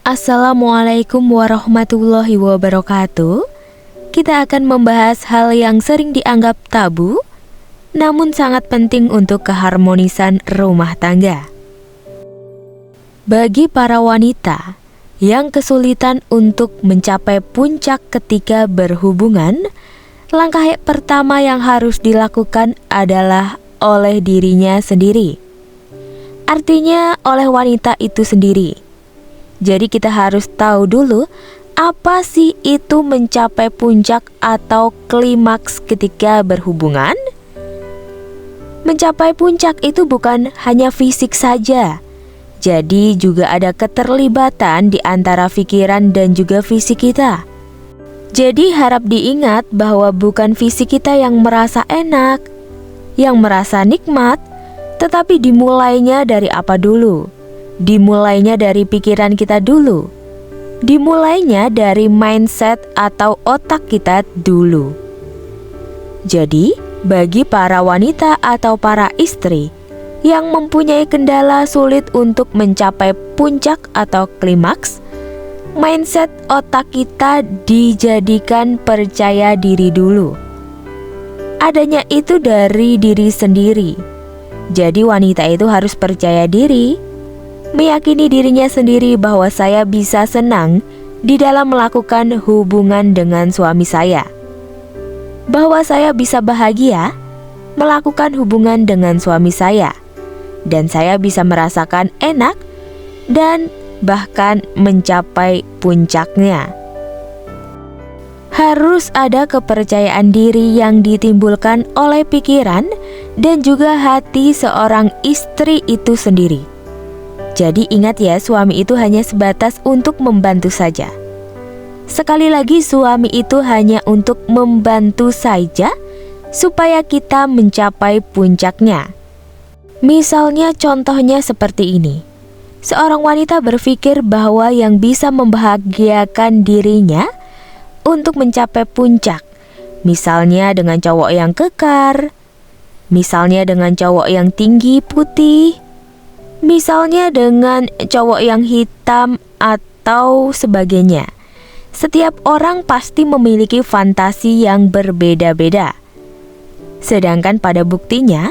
Assalamualaikum warahmatullahi wabarakatuh. Kita akan membahas hal yang sering dianggap tabu, namun sangat penting untuk keharmonisan rumah tangga. Bagi para wanita yang kesulitan untuk mencapai puncak ketika berhubungan, langkah pertama yang harus dilakukan adalah oleh dirinya sendiri. Artinya oleh wanita itu sendiri. Jadi kita harus tahu dulu apa sih itu mencapai puncak atau klimaks ketika berhubungan. Mencapai puncak itu bukan hanya fisik saja. Jadi juga ada keterlibatan di antara pikiran dan juga fisik kita. Jadi harap diingat bahwa bukan fisik kita yang merasa enak, yang merasa nikmat, tetapi dimulainya dari apa dulu? Dimulainya dari pikiran kita dulu. Dimulainya dari mindset atau otak kita dulu. Jadi, bagi para wanita atau para istri yang mempunyai kendala sulit untuk mencapai puncak atau klimaks, mindset otak kita dijadikan percaya diri dulu. Adanya itu dari diri sendiri. Jadi wanita itu harus percaya diri, meyakini dirinya sendiri bahwa saya bisa senang di dalam melakukan hubungan dengan suami saya, bahwa saya bisa bahagia melakukan hubungan dengan suami saya, dan saya bisa merasakan enak dan bahkan mencapai puncaknya. Harus ada kepercayaan diri yang ditimbulkan oleh pikiran dan juga hati seorang istri itu sendiri. Jadi ingat ya, suami itu hanya sebatas untuk membantu saja. Sekali lagi, suami itu hanya untuk membantu saja supaya kita mencapai puncaknya. Misalnya contohnya seperti ini. Seorang wanita berpikir bahwa yang bisa membahagiakan dirinya untuk mencapai puncak, misalnya dengan cowok yang kekar, misalnya dengan cowok yang tinggi putih, misalnya dengan cowok yang hitam atau sebagainya. Setiap orang pasti memiliki fantasi yang berbeda-beda. Sedangkan pada buktinya,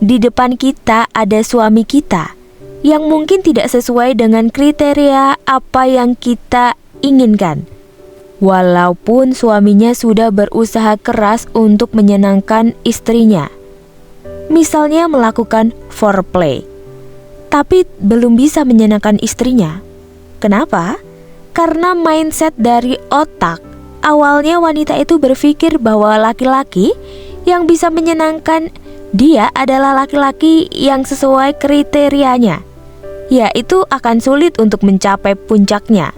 di depan kita ada suami kita yang mungkin tidak sesuai dengan kriteria apa yang kita inginkan. Walaupun suaminya sudah berusaha keras untuk menyenangkan istrinya, misalnya melakukan foreplay, tapi belum bisa menyenangkan istrinya. Kenapa? Karena mindset dari otak. Awalnya wanita itu berpikir bahwa laki-laki yang bisa menyenangkan dia adalah laki-laki yang sesuai kriterianya. Ya, itu akan sulit untuk mencapai puncaknya,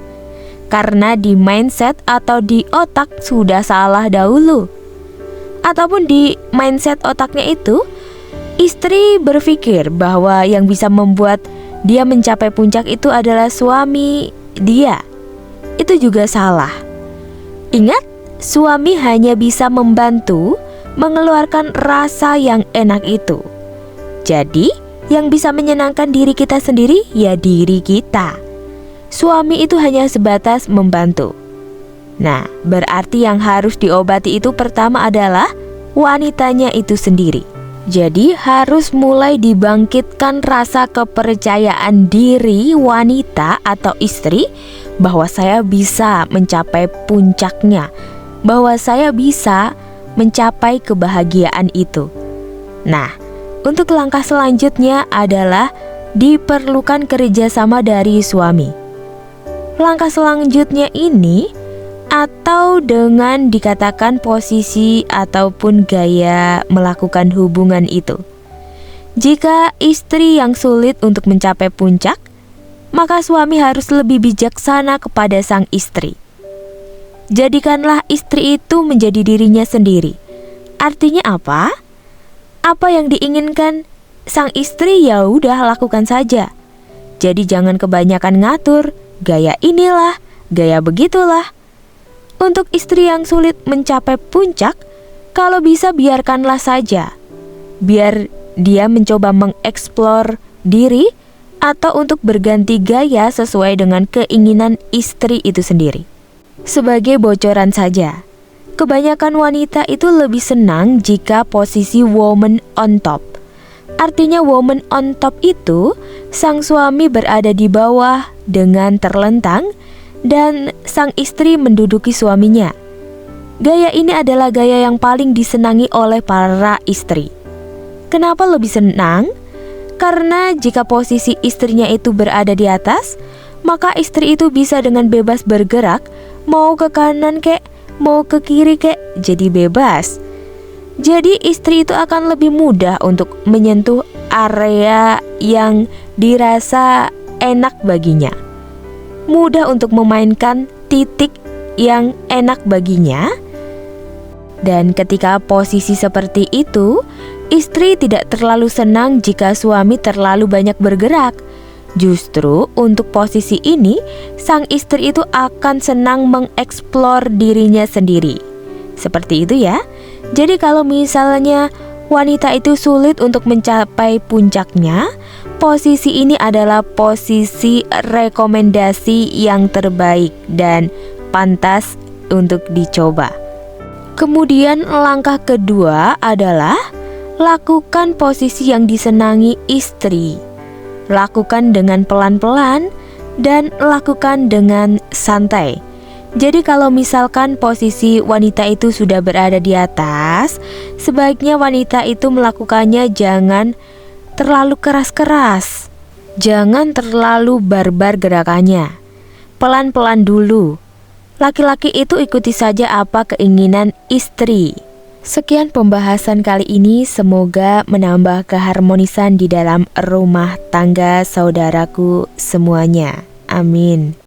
karena di mindset atau di otak sudah salah dahulu. Ataupun di mindset otaknya itu, istri berpikir bahwa yang bisa membuat dia mencapai puncak itu adalah suami dia. Itu juga salah. Ingat, suami hanya bisa membantu mengeluarkan rasa yang enak itu. Jadi, yang bisa menyenangkan diri kita sendiri ya diri kita. Suami itu hanya sebatas membantu. Nah, berarti yang harus diobati itu pertama adalah wanitanya itu sendiri. Jadi harus mulai dibangkitkan rasa kepercayaan diri wanita atau istri bahwa saya bisa mencapai puncaknya, bahwa saya bisa mencapai kebahagiaan itu. Nah, untuk langkah selanjutnya adalah diperlukan kerjasama dari suami. Langkah selanjutnya ini atau dengan dikatakan posisi ataupun gaya melakukan hubungan itu. Jika istri yang sulit untuk mencapai puncak, maka suami harus lebih bijaksana kepada sang istri. Jadikanlah istri itu menjadi dirinya sendiri. Artinya apa? Apa yang diinginkan sang istri ya udah lakukan saja. Jadi jangan kebanyakan ngatur, gaya inilah, gaya begitulah. Untuk istri yang sulit mencapai puncak, kalau bisa biarkanlah saja. Biar dia mencoba mengeksplor diri atau untuk berganti gaya sesuai dengan keinginan istri itu sendiri. Sebagai bocoran saja, kebanyakan wanita itu lebih senang jika posisi woman on top. Artinya woman on top itu sang suami berada di bawah dengan terlentang dan sang istri menduduki suaminya. Gaya ini adalah gaya yang paling disenangi oleh para istri. Kenapa lebih senang? Karena jika posisi istrinya itu berada di atas, maka istri itu bisa dengan bebas bergerak, mau ke kanan kek, mau ke kiri kek, jadi bebas. Jadi istri itu akan lebih mudah untuk menyentuh area yang dirasa enak baginya. Mudah untuk memainkan titik yang enak baginya. Dan ketika posisi seperti itu, istri tidak terlalu senang jika suami terlalu banyak bergerak. Justru untuk posisi ini, sang istri itu akan senang mengeksplor dirinya sendiri. Seperti itu ya. Jadi kalau misalnya wanita itu sulit untuk mencapai puncaknya, posisi ini adalah posisi rekomendasi yang terbaik dan pantas untuk dicoba. Kemudian langkah kedua adalah lakukan posisi yang disenangi istri. Lakukan dengan pelan-pelan dan lakukan dengan santai. Jadi kalau misalkan posisi wanita itu sudah berada di atas, sebaiknya wanita itu melakukannya jangan terlalu keras-keras. Jangan terlalu barbar gerakannya. Pelan-pelan dulu. Laki-laki itu ikuti saja apa keinginan istri. Sekian pembahasan kali ini, semoga menambah keharmonisan di dalam rumah tangga saudaraku semuanya. Amin.